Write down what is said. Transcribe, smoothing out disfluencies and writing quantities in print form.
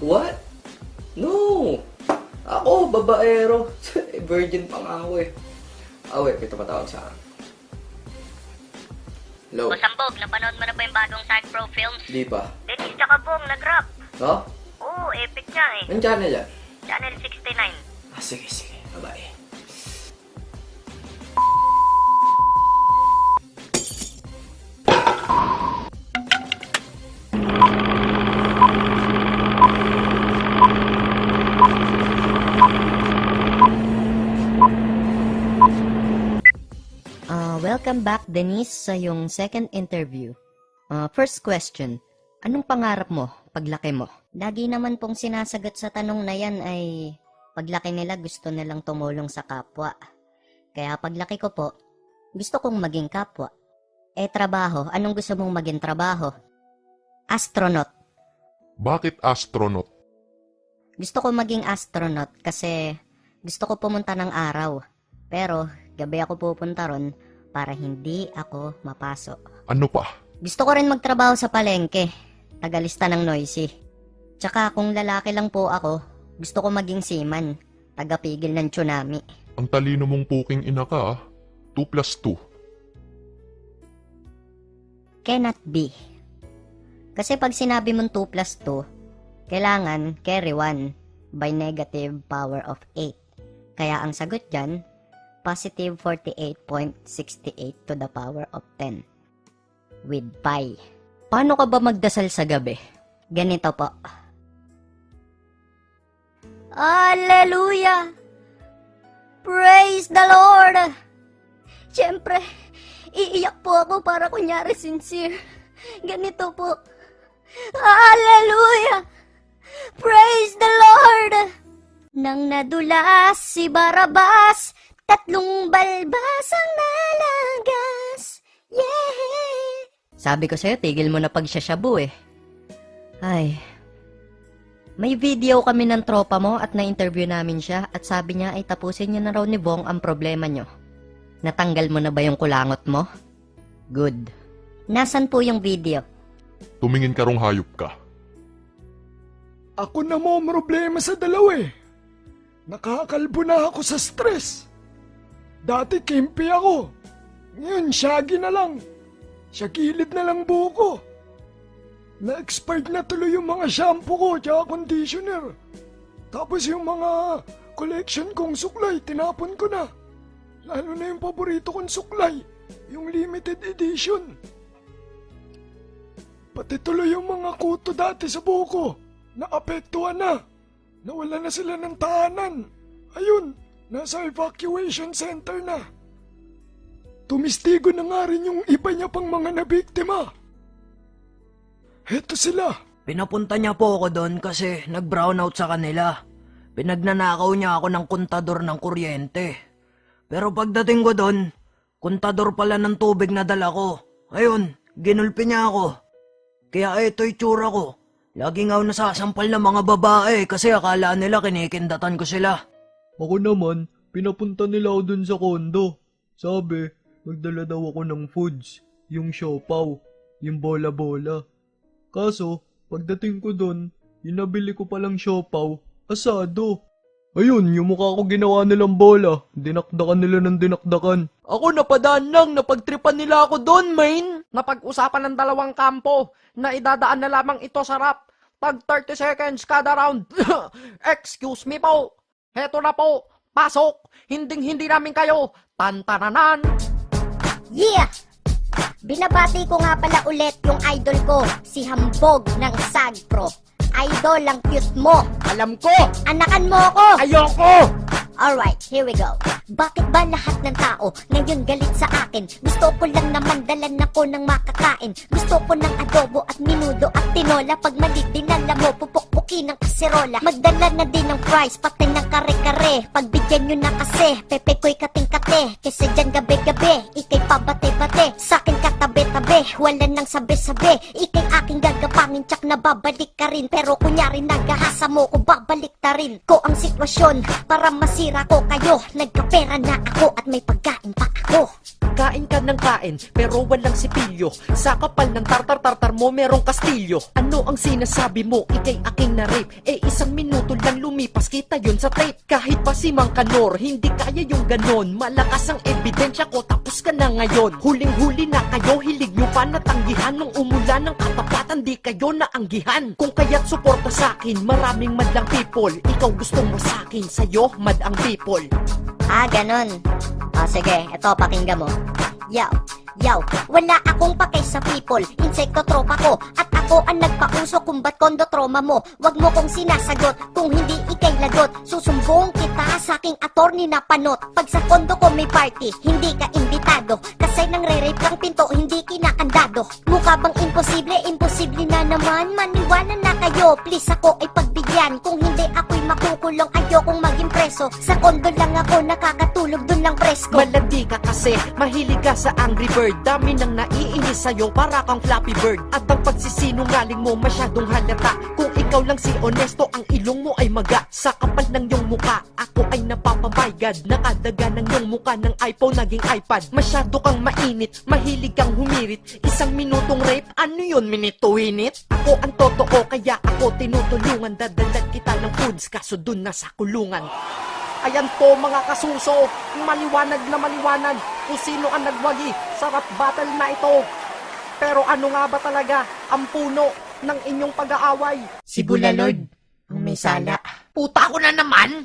What? No! Ako, babaero. Virgin pa nga ako eh. Wait, ito patawag sa akin. Hello? Sambog, napanood mo na ba yung bagong Side Pro Films? Di pa. Dennis tsaka Bong, nag-rap. No? Oo, epic niya eh. Anong channel yan? Channel 69. Sige. Bye-bye. Welcome back, Denise, sa yung second interview. First question, anong pangarap mo paglaki mo? Lagi naman pong sinasagot sa tanong na yan ay paglaki nila gusto nilang tumulong sa kapwa. Kaya paglaki ko po, gusto kong maging kapwa. Trabaho, anong gusto mong maging trabaho? Astronaut. Bakit astronaut? Gusto ko maging astronaut kasi gusto ko pumunta ng araw. Pero gabi ako pupunta ron para hindi ako mapasok. Ano pa? Gusto ko rin magtrabaho sa palengke, tagalista ng noisy. Tsaka kung lalaki lang po ako, gusto ko maging seaman, tagapigil ng tsunami. Ang talino mong puking ina ka, 2 plus 2. Cannot be. Kasi pag sinabi mong 2 plus 2, kailangan carry 1 by negative power of 8. Kaya ang sagot dyan, positive 48.68 to the power of 10 with pi. Paano ka ba magdasal sa gabi? Ganito po. Hallelujah! Praise the Lord! Siyempre, iiyak po ako para kunyari sincere. Ganito po. Hallelujah! Praise the Lord! Nang nadulas si Barabas, 3 balbas ang nalagas. Yeah! Sabi ko sa'yo, tigil mo na pagsasyabu eh. Ay. May video kami ng tropa mo at na-interview namin siya at sabi niya ay tapusin niyo na raw ni Bong ang problema niyo. Natanggal mo na ba yung kulangot mo? Good. Nasaan po yung video? Tumingin ka rong hayop ka. Ako na mo problema sa dalawa eh. Nakakalbo na ako sa stress. Dati kimpi ako. Ngayon, shaggy na lang. Shagilid na lang buko. Na-expired na tuloy yung mga shampoo ko tsaka conditioner. Tapos yung mga collection kong suklay, tinapon ko na. Lalo na yung paborito kong suklay, yung limited edition. Pati tuloy yung mga kuto dati sa buko, naapektuhan na. Nawala na sila ng tahanan. Ayun, nasa evacuation center na. Tumistigo na nga rin yung iba niya pang mga nabiktima. Heto sila. Pinapunta niya po ako doon kasi nag-brownout sa kanila. Pinagnanakaw niya ako ng kontador ng kuryente. Pero pagdating ko doon, kontador pala ng tubig na dala ko. Ayun, ginulpi niya ako. Kaya ito itsura ko. Laging ako nasasampal ng mga babae kasi akala nila kinikindatan ko sila. Ako naman, pinapunta nila ako dun sa kondo. Sabi, magdala daw ako ng foods, yung siopaw, yung bola-bola. Kaso, pagdating ko dun, yung nabili ko palang siopaw, asado. Ayun, yung mukha ko ginawa nilang bola, dinakdakan nila ng dinakdakan. Ako napadaan lang, napagtripan nila ako doon, main. Napag-usapan ng dalawang kampo na idadaan na lamang ito sa rap. Tag 30 seconds kada round. Excuse me po. Heto na po. Pasok. Hinding-hindi namin kayo. Tantananan. Yeah! Binabati ko nga pala ulit yung idol ko, si Hambog ng Sagpro. Idol, ang cute mo. Alam ko. Anakan mo ako. Ayoko. Alright, here we go. Bakit ba lahat ng tao ngayon galit sa akin? Gusto ko lang naman dalan ako ng makakain. Gusto ko ng adobo at minudo at tinola. Pag mali dinala mo, pupukpukin ng kaserola. Magdala na din ng fries, pati ng kare-kare. Pagbigyan nyo na kasi, pepe ko'y kating-kate. Kasi dyan gabi-gabi, ikay pabate-bate. Sa'kin katabi-tabi, wala nang sabi-sabi. Ikay aking gagapangin, tsak na babalik ka rin. Pero kunyari nagahasa mo ko, babalik ta rin ko ang sitwasyon para masira ko kayo. Nagkapera na ako at may pagkain pa ako. Kain ka ng kain, pero walang sipilyo. Sa kapal ng tartar-tartar mo, merong kastilyo. Ano ang sinasabi mo? Ika'y aking na-rape. Eh, 1 minuto lang lumipas, kita yun sa tape. Kahit pa si Mang Kanor, hindi kaya yung ganon. Malakas ang ebidensya ko, tapos ka na ngayon. Huling-huli na kayo, hilig nyo pa natanggihan. Nung umulan ng katapatan, di kayo naanggihan. Kung kaya't suporta sa'kin, maraming madlang people. Ikaw gustong masakin, sa'yo mad ang people. Ah, ganon. O sige, eto pakinggan mo. Yaw, wala akong pakay sa people. Insekto tropa ko, at ako ang nagpauso kung ba't kondo trauma mo. Wag mo kong sinasagot, kung hindi ikay lagot. Susumbong kita sa aking attorney na panot. Pag sa kondo ko may party, hindi ka imbitado. Kasi nang re-rape kang pinto, hindi kinakandado. Mukha bang imposible? Imposible na naman. Maniwala na kayo, please ako ay pagbigyan. Kung hindi ako'y makukulong, ayokong maging preso. Sa kondo lang ako nakakatulog, dun lang presko. Malandi ka kasi, mahilig ka sa Angry Bird. Dami nang naiinis sa'yo, para kang Flappy Bird. At ang pagsisinungaling mo masyadong halata. Kung ikaw lang si honesto, ang ilong mo ay maga. Sa kapal ng iyong muka, ako ay napapabaygad. Nakadaga ng iyong muka ng iPhone naging iPad. Masyado kang mainit, mahilig kang humirit. 1 minutong rape, ano yun, minute to minute? Ako ang totoo, kaya ako tinutulungan. Dadalat kita ng foods, kaso dun na sa kulungan. Ayan po mga kasuso, maliwanag na maliwanag kung sino ang nagwagi sa rap battle na ito. Pero ano nga ba talaga ang puno ng inyong pag-aaway? Si Bulalord, ang may sala. Puta ko na naman!